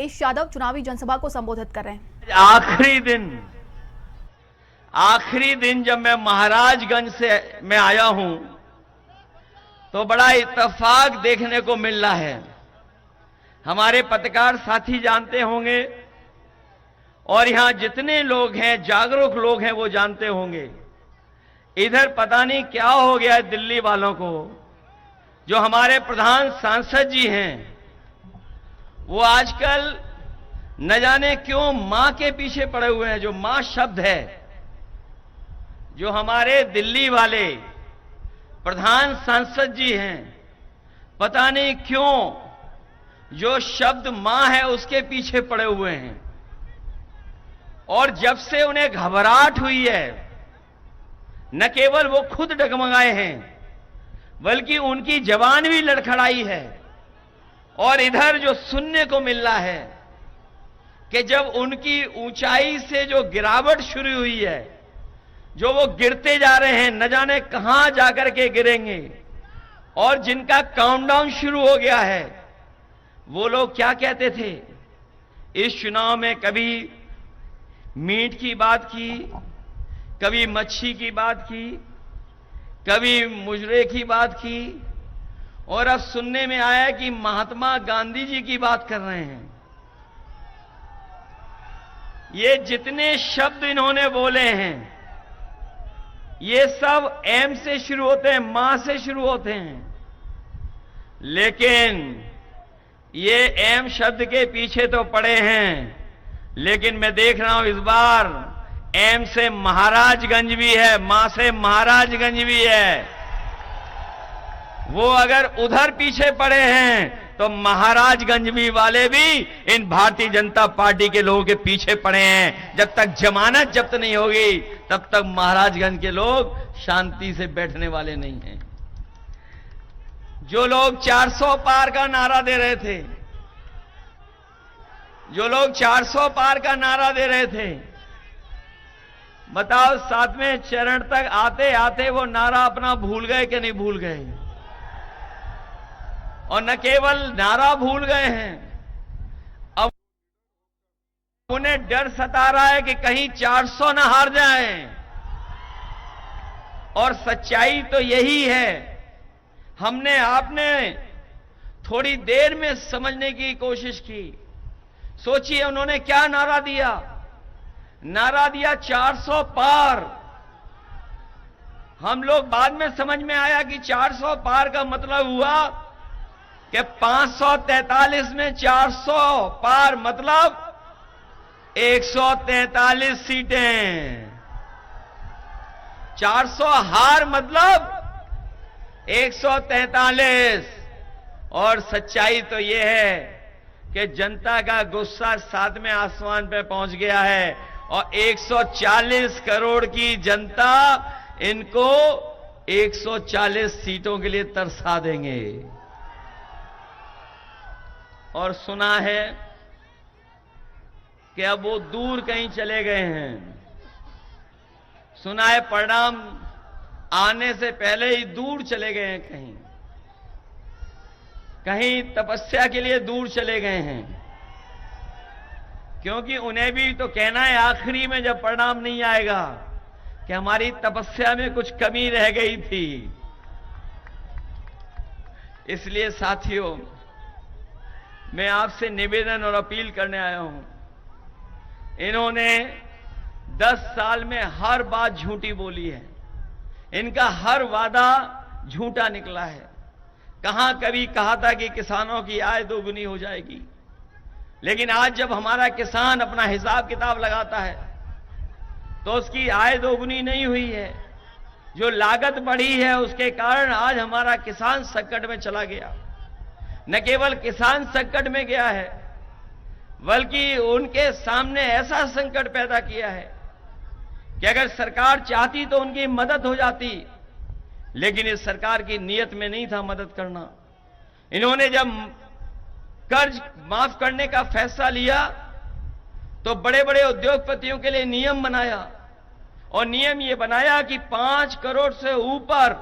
अखिलेश यादव चुनावी जनसभा को संबोधित कर रहे हैं। आखिरी दिन जब मैं महाराजगंज से मैं आया हूं तो बड़ा इत्तेफाक देखने को मिल रहा है। हमारे पत्रकार साथी जानते होंगे और यहां जितने लोग हैं, जागरूक लोग हैं, वो जानते होंगे। इधर पता नहीं क्या हो गया है दिल्ली वालों को। जो हमारे प्रधान सांसद जी हैं वो आजकल न जाने क्यों मां के पीछे पड़े हुए हैं। जो मां शब्द है, जो हमारे दिल्ली वाले प्रधान सांसद जी हैं, पता नहीं क्यों जो शब्द मां है उसके पीछे पड़े हुए हैं। और जब से उन्हें घबराहट हुई है, न केवल वो खुद डगमगाए हैं बल्कि उनकी जबान भी लड़खड़ाई है। और इधर जो सुनने को मिल रहा है कि जब उनकी ऊंचाई से जो गिरावट शुरू हुई है, जो वो गिरते जा रहे हैं, न जाने कहां जाकर के गिरेंगे, और जिनका काउंटडाउन शुरू हो गया है, वो लोग क्या कहते थे इस चुनाव में? कभी मीट की बात की, कभी मच्छी की बात की, कभी मुजरे की बात की, और अब सुनने में आया कि महात्मा गांधी जी की बात कर रहे हैं। ये जितने शब्द इन्होंने बोले हैं ये सब एम से शुरू होते हैं, मां से शुरू होते हैं। लेकिन ये एम शब्द के पीछे तो पड़े हैं, लेकिन मैं देख रहा हूं इस बार एम से महाराजगंज भी है, मां से महाराजगंज भी है। वो अगर उधर पीछे पड़े हैं तो महाराजगंज भी वाले भी इन भारतीय जनता पार्टी के लोगों के पीछे पड़े हैं। जब तक जमानत जब्त नहीं होगी तब तक महाराजगंज के लोग शांति से बैठने वाले नहीं हैं। जो लोग 400 पार का नारा दे रहे थे, जो लोग 400 पार का नारा दे रहे थे, बताओ 7वें चरण तक आते आते वो नारा अपना भूल गए कि नहीं भूल गए? और न केवल नारा भूल गए हैं, अब उन्हें डर सता रहा है कि कहीं 400 न हार जाएं। और सच्चाई तो यही है। हमने आपने थोड़ी देर में समझने की कोशिश की। सोचिए उन्होंने क्या नारा दिया? नारा दिया 400 पार। हम लोग बाद में समझ में आया कि 400 पार का मतलब हुआ कि 543 में 400 पार मतलब 143 सीटें। 400 हार मतलब 143। और सच्चाई तो यह है कि जनता का गुस्सा 7वें आसमान पे पहुंच गया है और 140 करोड़ की जनता इनको 140 सीटों के लिए तरसा देंगे। और सुना है कि अब वो दूर कहीं चले गए हैं। सुना है परिणाम आने से पहले ही दूर चले गए हैं, कहीं कहीं तपस्या के लिए दूर चले गए हैं। क्योंकि उन्हें भी तो कहना है आखिरी में जब परिणाम नहीं आएगा कि हमारी तपस्या में कुछ कमी रह गई थी। इसलिए साथियों, मैं आपसे निवेदन और अपील करने आया हूं। इन्होंने 10 साल में हर बात झूठी बोली है। इनका हर वादा झूठा निकला है। कहां कभी कहा था कि किसानों की आय दोगुनी हो जाएगी, लेकिन आज जब हमारा किसान अपना हिसाब किताब लगाता है तो उसकी आय दोगुनी नहीं हुई है। जो लागत बढ़ी है उसके कारण आज हमारा किसान संकट में चला गया। न केवल किसान संकट में गया है बल्कि उनके सामने ऐसा संकट पैदा किया है कि अगर सरकार चाहती तो उनकी मदद हो जाती, लेकिन इस सरकार की नीयत में नहीं था मदद करना। इन्होंने जब कर्ज माफ करने का फैसला लिया तो बड़े बड़े उद्योगपतियों के लिए नियम बनाया, और नियम यह बनाया कि 5 करोड़ से ऊपर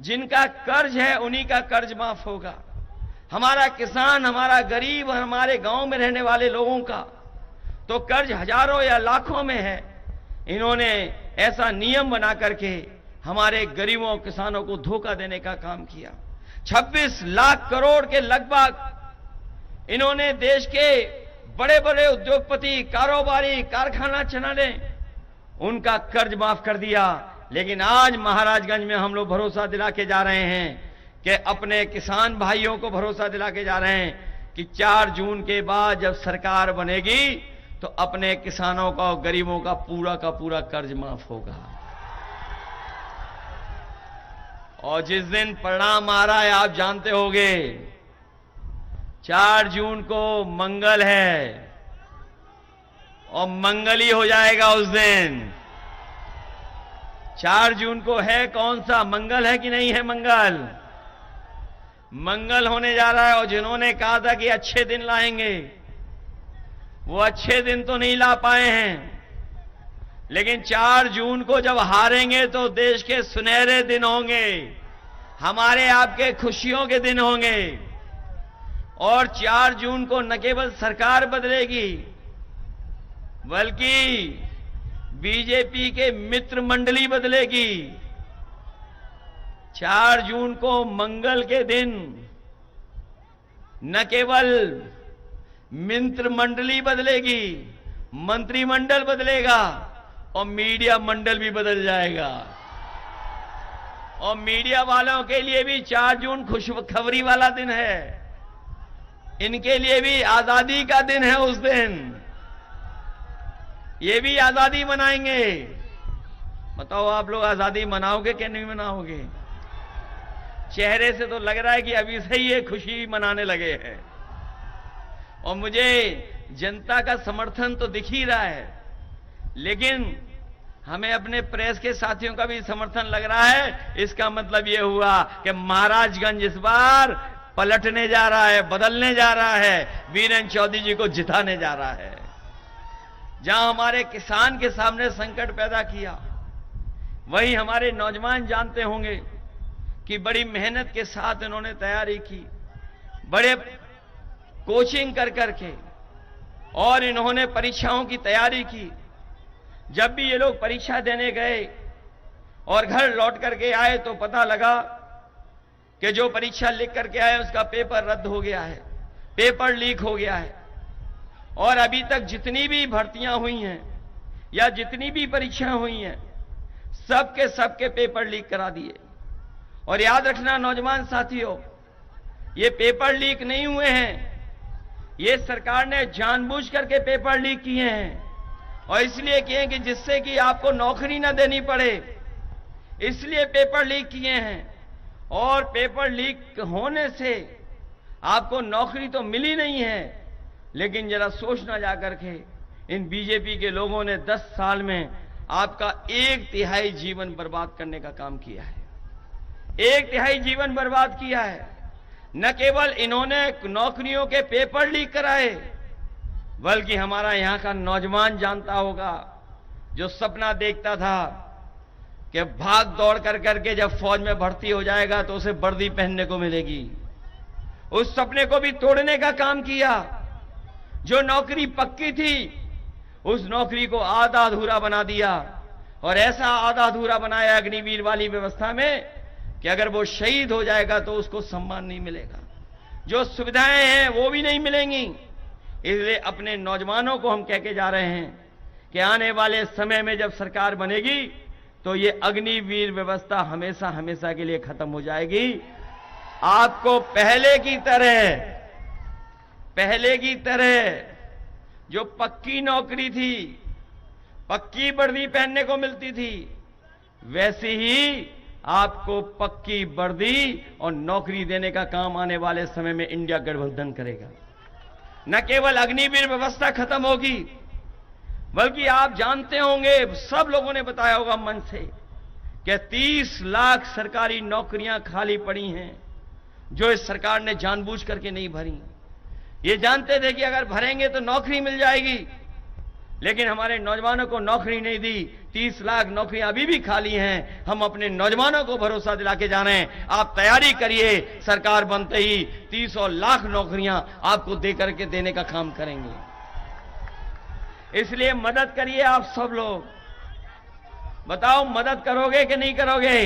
जिनका कर्ज है उन्हीं का कर्ज माफ होगा। हमारा किसान, हमारा गरीब और हमारे गांव में रहने वाले लोगों का तो कर्ज हजारों या लाखों में है। इन्होंने ऐसा नियम बना करके हमारे गरीबों किसानों को धोखा देने का काम किया। 26 लाख करोड़ के लगभग इन्होंने देश के बड़े बड़े उद्योगपति, कारोबारी, कारखाना चलाने उनका कर्ज माफ कर दिया। लेकिन आज महाराजगंज में हम लोग भरोसा दिला के जा रहे हैं कि अपने किसान भाइयों को भरोसा दिला के जा रहे हैं कि 4 जून के बाद जब सरकार बनेगी तो अपने किसानों का और गरीबों का पूरा कर्ज माफ होगा। और जिस दिन परिणाम आ रहा है आप जानते होंगे, 4 जून को मंगल है और मंगल ही हो जाएगा उस दिन। 4 जून को है कौन सा मंगल है कि नहीं है? मंगल होने जा रहा है। और जिन्होंने कहा था कि अच्छे दिन लाएंगे, वो अच्छे दिन तो नहीं ला पाए हैं। लेकिन 4 जून को जब हारेंगे तो देश के सुनहरे दिन होंगे, हमारे आपके खुशियों के दिन होंगे। और 4 जून को न केवल सरकार बदलेगी बल्कि बीजेपी के मित्र मंडली बदलेगी। 4 जून को मंगल के दिन न केवल मित्र मंडली बदलेगी, मंत्रिमंडल बदलेगा और मीडिया मंडल भी बदल जाएगा। और मीडिया वालों के लिए भी 4 जून खुशखबरी वाला दिन है। इनके लिए भी आजादी का दिन है। उस दिन ये भी आजादी मनाएंगे। बताओ आप लोग आजादी मनाओगे कि नहीं मनाओगे? चेहरे से तो लग रहा है कि अभी से ही ये खुशी मनाने लगे हैं। और मुझे जनता का समर्थन तो दिख ही रहा है, लेकिन हमें अपने प्रेस के साथियों का भी समर्थन लग रहा है। इसका मतलब यह हुआ कि महाराजगंज इस बार पलटने जा रहा है, बदलने जा रहा है, वीरेंद्र चौधरी जी को जिताने जा रहा है। जहां हमारे किसान के सामने संकट पैदा किया, वहीं हमारे नौजवान जानते होंगे कि बड़ी मेहनत के साथ इन्होंने तैयारी की, बड़े कोचिंग कर करके, और इन्होंने परीक्षाओं की तैयारी की। जब भी ये लोग परीक्षा देने गए और घर लौट करके आए तो पता लगा कि जो परीक्षा लिख करके आए उसका पेपर रद्द हो गया है, पेपर लीक हो गया है। और अभी तक जितनी भी भर्तियां हुई हैं या जितनी भी परीक्षाएं हुई हैं, सबके पेपर लीक करा दिए। और याद रखना नौजवान साथियों, ये पेपर लीक नहीं हुए हैं, ये सरकार ने जानबूझ करके पेपर लीक किए हैं। और इसलिए किए कि जिससे कि आपको नौकरी ना देनी पड़े, इसलिए पेपर लीक किए हैं। और पेपर लीक होने से आपको नौकरी तो मिली नहीं है, लेकिन जरा सोचना जाकर के इन बीजेपी के लोगों ने 10 साल में आपका 1/3 जीवन बर्बाद करने का काम किया है। 1/3 जीवन बर्बाद किया है। न केवल इन्होंने नौकरियों के पेपर लीक कराए, बल्कि हमारा यहां का नौजवान जानता होगा, जो सपना देखता था कि भाग दौड़ कर करके जब फौज में भर्ती हो जाएगा तो उसे वर्दी पहनने को मिलेगी, उस सपने को भी तोड़ने का काम किया। जो नौकरी पक्की थी, उस नौकरी को आधा अधूरा बना दिया। और ऐसा आधा अधूरा बनाया अग्निवीर वाली व्यवस्था में कि अगर वो शहीद हो जाएगा तो उसको सम्मान नहीं मिलेगा, जो सुविधाएं हैं वो भी नहीं मिलेंगी। इसलिए अपने नौजवानों को हम कह के जा रहे हैं कि आने वाले समय में जब सरकार बनेगी तो ये अग्निवीर व्यवस्था हमेशा हमेशा के लिए खत्म हो जाएगी। आपको पहले की तरह जो पक्की नौकरी थी, पक्की वर्दी पहनने को मिलती थी, वैसी ही आपको पक्की वर्दी और नौकरी देने का काम आने वाले समय में इंडिया गठबंधन करेगा। न केवल अग्निवीर व्यवस्था खत्म होगी, बल्कि आप जानते होंगे, सब लोगों ने बताया होगा मन से, कि 30 लाख सरकारी नौकरियां खाली पड़ी हैं, जो इस सरकार ने जानबूझ करके नहीं भरी। ये जानते थे कि अगर भरेंगे तो नौकरी मिल जाएगी, लेकिन हमारे नौजवानों को नौकरी नहीं दी। 30 लाख नौकरियां अभी भी खाली हैं। हम अपने नौजवानों को भरोसा दिला के जा रहे हैं, आप तैयारी करिए, सरकार बनते ही 30 लाख नौकरियां आपको देकर के देने का काम करेंगे। इसलिए मदद करिए आप सब लोग। बताओ मदद करोगे कि नहीं करोगे?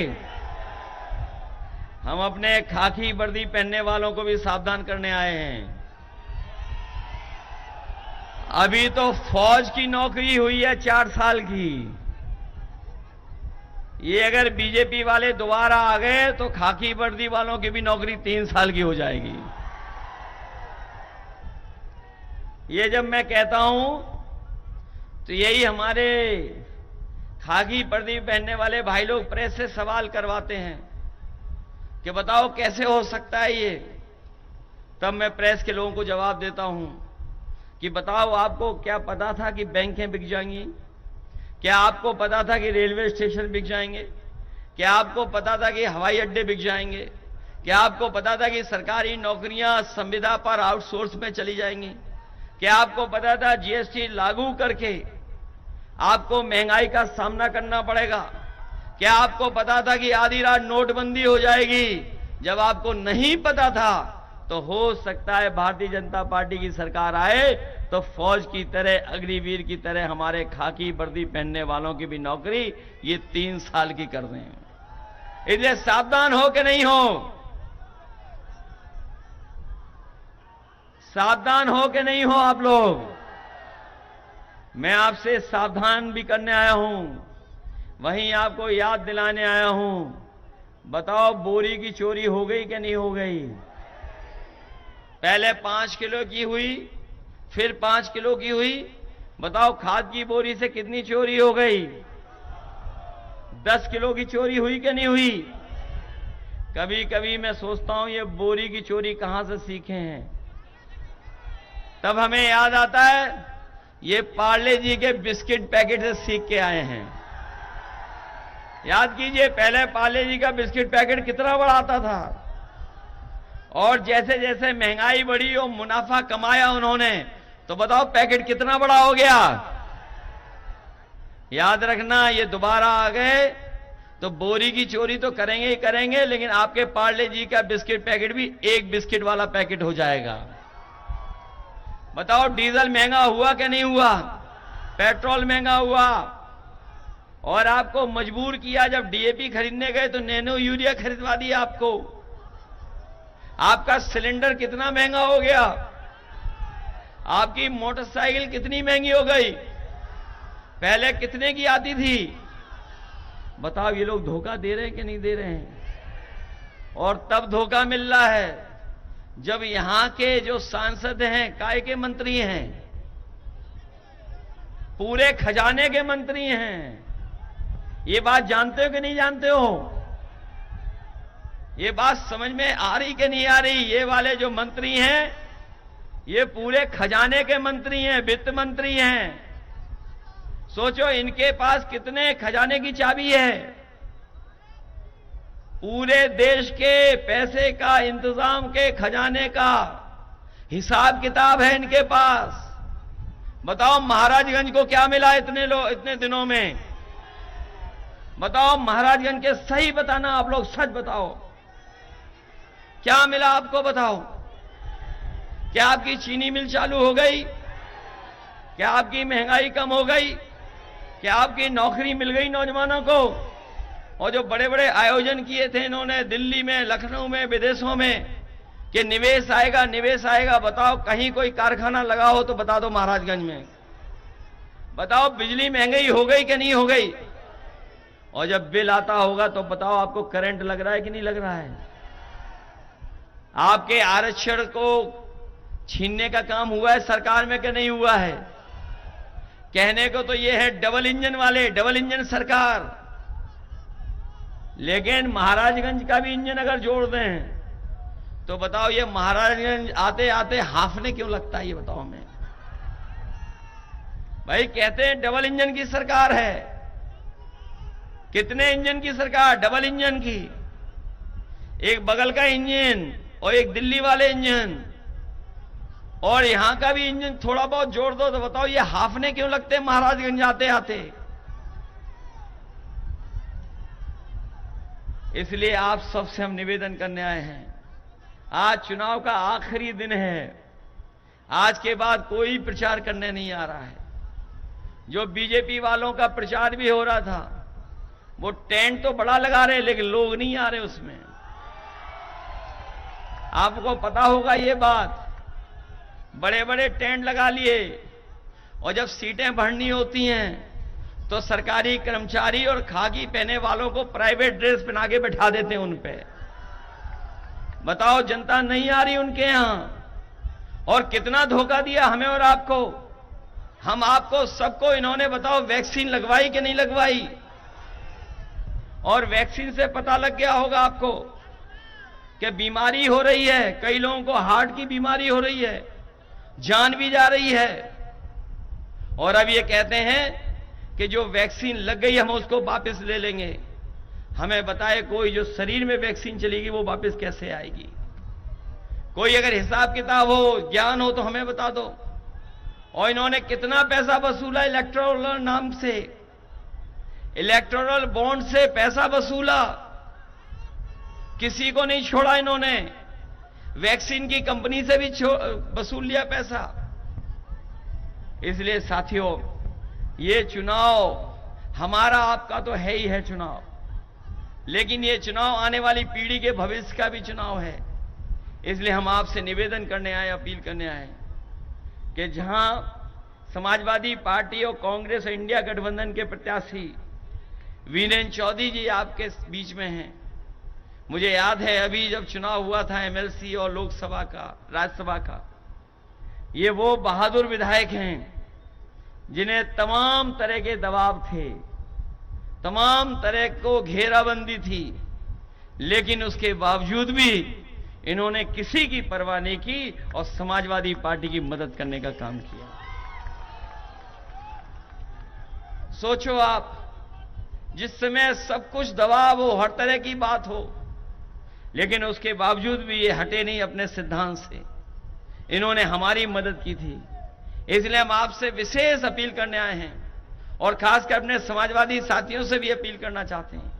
हम अपने खाकी वर्दी पहनने वालों को भी सावधान करने आए हैं। अभी तो फौज की नौकरी हुई है 4 साल की। ये अगर बीजेपी वाले दोबारा आ गए तो खाकी वर्दी वालों की भी नौकरी 3 साल की हो जाएगी। ये जब मैं कहता हूं तो यही हमारे खाकी वर्दी पहनने वाले भाई लोग प्रेस से सवाल करवाते हैं कि बताओ कैसे हो सकता है ये। तब मैं प्रेस के लोगों को जवाब देता हूं कि बताओ आपको क्या पता था कि बैंकें बिक जाएंगी? क्या आपको पता था कि रेलवे स्टेशन बिक जाएंगे? क्या आपको पता था कि हवाई अड्डे बिक जाएंगे? क्या आपको पता था कि सरकारी नौकरियां संविदा पर आउटसोर्स में चली जाएंगी? क्या आपको पता था जीएसटी लागू करके आपको महंगाई का सामना करना पड़ेगा? क्या आपको पता था कि आधी रात नोटबंदी हो जाएगी? जब आपको नहीं पता था तो हो सकता है भारतीय जनता पार्टी की सरकार आए तो फौज की तरह, अग्निवीर की तरह हमारे खाकी वर्दी पहनने वालों की भी नौकरी ये 3 साल की कर दें। इसलिए सावधान हो कि नहीं हो? सावधान हो कि नहीं हो आप लोग? मैं आपसे सावधान भी करने आया हूं, वहीं आपको याद दिलाने आया हूं। बताओ बोरी की चोरी हो गई कि नहीं हो गई? पहले 5 किलो की हुई, फिर 5 किलो की हुई। बताओ खाद की बोरी से कितनी चोरी हो गई? 10 किलो की चोरी हुई कि नहीं हुई? कभी कभी मैं सोचता हूं ये बोरी की चोरी कहां से सीखे हैं। तब हमें याद आता है ये पार्ले जी के बिस्किट पैकेट से सीख के आए हैं। याद कीजिए पहले पार्ले जी का बिस्किट पैकेट कितना बड़ा आता था, और जैसे जैसे महंगाई बढ़ी और मुनाफा कमाया उन्होंने, तो बताओ पैकेट कितना बड़ा हो गया। याद रखना ये दोबारा आ गए तो बोरी की चोरी तो करेंगे ही करेंगे, लेकिन आपके पार्ले जी का बिस्किट पैकेट भी एक बिस्किट वाला पैकेट हो जाएगा। बताओ डीजल महंगा हुआ कि नहीं हुआ? पेट्रोल महंगा हुआ, और आपको मजबूर किया। जब डीएपी खरीदने गए तो नैनो यूरिया खरीदवा दिया आपको। आपका सिलेंडर कितना महंगा हो गया, आपकी मोटरसाइकिल कितनी महंगी हो गई। पहले कितने की आती थी? बताओ ये लोग धोखा दे रहे हैं कि नहीं दे रहे हैं? और तब धोखा मिल रहा है जब यहां के जो सांसद हैं, काय के मंत्री हैं, पूरे खजाने के मंत्री हैं। ये बात जानते हो कि नहीं जानते हो? ये बात समझ में आ रही कि नहीं आ रही? ये वाले जो मंत्री हैं ये पूरे खजाने के मंत्री हैं, वित्त मंत्री हैं। सोचो इनके पास कितने खजाने की चाबी है। पूरे देश के पैसे का इंतजाम के खजाने का हिसाब किताब है इनके पास। बताओ महाराजगंज को क्या मिला इतने दिनों में? बताओ महाराजगंज के, सही बताना आप लोग, सच बताओ क्या मिला आपको? बताओ क्या आपकी चीनी मिल चालू हो गई? क्या आपकी महंगाई कम हो गई? क्या आपकी नौकरी मिल गई नौजवानों को? और जो बड़े बड़े आयोजन किए थे इन्होंने दिल्ली में, लखनऊ में, विदेशों में कि निवेश आएगा, निवेश आएगा, बताओ कहीं कोई कारखाना लगा हो तो बता दो महाराजगंज में। बताओ बिजली महंगी हो गई कि नहीं हो गई? और जब बिल आता होगा तो बताओ आपको करंट लग रहा है कि नहीं लग रहा है? आपके आरक्षण को छीनने का काम हुआ है सरकार में कि नहीं हुआ है? कहने को तो यह है डबल इंजन वाले, डबल इंजन सरकार, लेकिन महाराजगंज का भी इंजन अगर जोड़ दें तो बताओ ये महाराजगंज आते आते हाफने क्यों लगता है? ये बताओ हमें भाई। कहते हैं डबल इंजन की सरकार है। कितने इंजन की सरकार? डबल इंजन की। एक बगल का इंजन और एक दिल्ली वाले इंजन। और यहां का भी इंजन थोड़ा बहुत जोड़ दो तो बताओ ये हाफने क्यों लगते हैं महाराजगंज आते आते। इसलिए आप सबसे हम निवेदन करने आए हैं, आज चुनाव का आखिरी दिन है, आज के बाद कोई प्रचार करने नहीं आ रहा है। जो बीजेपी वालों का प्रचार भी हो रहा था वो टेंट तो बड़ा लगा रहे लेकिन लोग नहीं आ रहे उसमें। आपको पता होगा ये बात, बड़े बड़े टेंट लगा लिए और जब सीटें भरनी होती हैं तो सरकारी कर्मचारी और खाकी पहने वालों को प्राइवेट ड्रेस पहना के बैठा देते हैं उन पे। बताओ जनता नहीं आ रही उनके यहां, और कितना धोखा दिया हमें और आपको। हम आपको सबको इन्होंने बताओ वैक्सीन लगवाई कि नहीं लगवाई, और वैक्सीन से पता लग गया होगा आपको कि बीमारी हो रही है, कई लोगों को हार्ट की बीमारी हो रही है, जान भी जा रही है। और अब ये कहते हैं कि जो वैक्सीन लग गई हम उसको वापस ले लेंगे। हमें बताए कोई जो शरीर में वैक्सीन चलेगी वो वापस कैसे आएगी? कोई अगर हिसाब किताब हो, ज्ञान हो तो हमें बता दो। और इन्होंने कितना पैसा वसूला इलेक्टोरल नाम से, इलेक्टोरल बॉन्ड से पैसा वसूला, किसी को नहीं छोड़ा इन्होंने। वैक्सीन की कंपनी से भी वसूल लिया पैसा। इसलिए साथियों, ये चुनाव हमारा आपका तो है ही है चुनाव, लेकिन ये चुनाव आने वाली पीढ़ी के भविष्य का भी चुनाव है। इसलिए हम आपसे निवेदन करने आए, अपील करने आए कि जहां समाजवादी पार्टी और कांग्रेस और इंडिया गठबंधन के प्रत्याशी वीरेंद्र चौधरी जी आपके बीच में हैं। मुझे याद है अभी जब चुनाव हुआ था एमएलसी और लोकसभा का, राज्यसभा का, ये वो बहादुर विधायक हैं जिन्हें तमाम तरह के दबाव थे, तमाम तरह को घेराबंदी थी, लेकिन उसके बावजूद भी इन्होंने किसी की परवाह नहीं की और समाजवादी पार्टी की मदद करने का काम किया। सोचो आप, जिस समय सब कुछ दबाव हो, हर तरह की बात हो, लेकिन उसके बावजूद भी ये हटे नहीं अपने सिद्धांत से। इन्होंने हमारी मदद की थी। इसलिए हम आपसे विशेष अपील करने आए हैं और खासकर अपने समाजवादी साथियों से भी अपील करना चाहते हैं।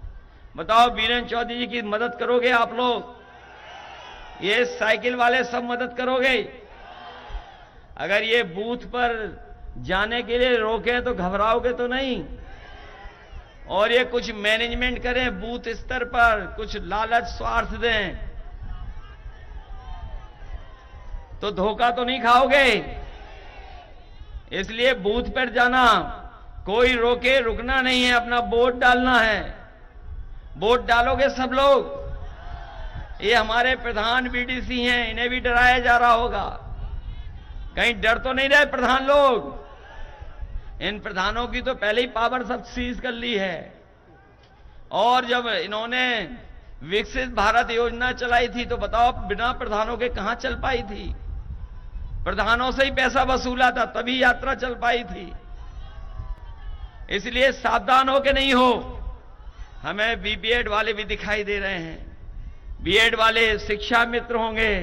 बताओ वीरेंद्र चौधरी जी की मदद करोगे आप लोग? ये साइकिल वाले सब मदद करोगे? अगर ये बूथ पर जाने के लिए रोके तो घबराओगे तो नहीं? और ये कुछ मैनेजमेंट करें बूथ स्तर पर, कुछ लालच स्वार्थ दें तो धोखा तो नहीं खाओगे? इसलिए बूथ पर जाना, कोई रोके रुकना नहीं है, अपना वोट डालना है। वोट डालोगे सब लोग? ये हमारे प्रधान बीडीसी हैं, इन्हें भी डराया जा रहा होगा। कहीं डर तो नहीं रहे प्रधान लोग? इन प्रधानों की तो पहले ही पावर सब सीज कर ली है। और जब इन्होंने विकसित भारत योजना चलाई थी तो बताओ बिना प्रधानों के कहां चल पाई थी? प्रधानों से ही पैसा वसूला था तभी यात्रा चल पाई थी। इसलिए सावधान हो के नहीं हो। हमें बीपीएड वाले भी दिखाई दे रहे हैं, बीएड वाले शिक्षा मित्र होंगे।